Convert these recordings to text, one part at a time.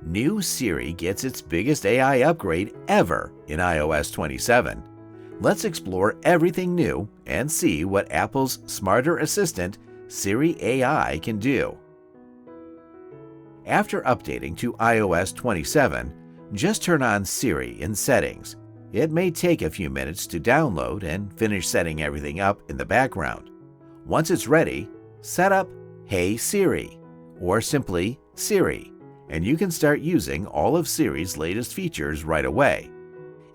New Siri gets its biggest AI upgrade ever in iOS 27. Let's explore everything new and see what Apple's smarter assistant, Siri AI, can do. After updating to iOS 27, just turn on Siri in Settings. It may take a few minutes to download and finish setting everything up in the background. Once it's ready, set up Hey Siri or simply Siri, and you can start using all of Siri's latest features right away.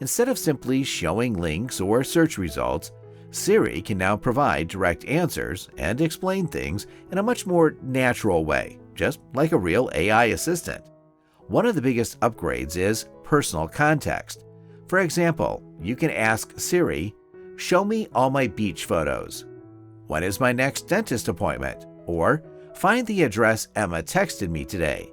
Instead of simply showing links or search results, Siri can now provide direct answers and explain things in a much more natural way, just like a real AI assistant. One of the biggest upgrades is personal context. For example, you can ask Siri, "Show me all my beach photos." "When is my next dentist appointment?" Or, "Find the address Emma texted me today."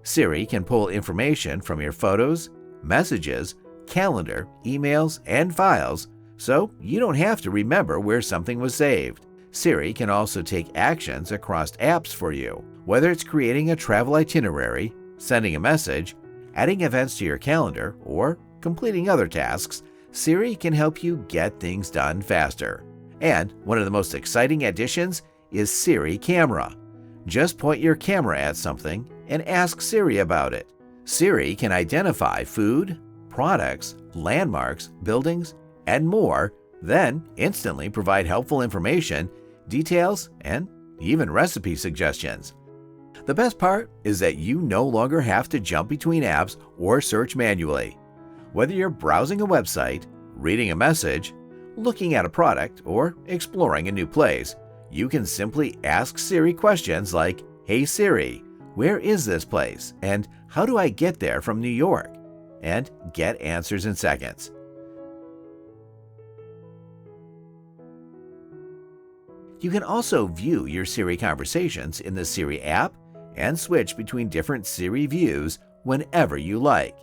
Siri can pull information from your photos, messages, calendar, emails, and files, so you don't have to remember where something was saved. Siri can also take actions across apps for you, whether it's creating a travel itinerary, sending a message, adding events to your calendar, or completing other tasks. Siri can help you get things done faster. And one of the most exciting additions is Siri Camera. Just point your camera at something and ask Siri about it. Siri can identify food, products, landmarks, buildings, and more, then instantly provide helpful information, details, and even recipe suggestions. The best part is that you no longer have to jump between apps or search manually. Whether you're browsing a website, reading a message, looking at a product, or exploring a new place, you can simply ask Siri questions like, "Hey Siri, where is this place? And how do I get there from New York?" and get answers in seconds. You can also view your Siri conversations in the Siri app and switch between different Siri views whenever you like.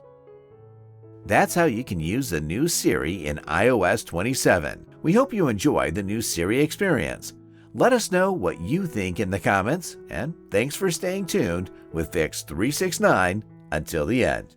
That's how you can use the new Siri in iOS 27. We hope you enjoy the new Siri experience. Let us know what you think in the comments, and thanks for staying tuned with Fix 369 until the end.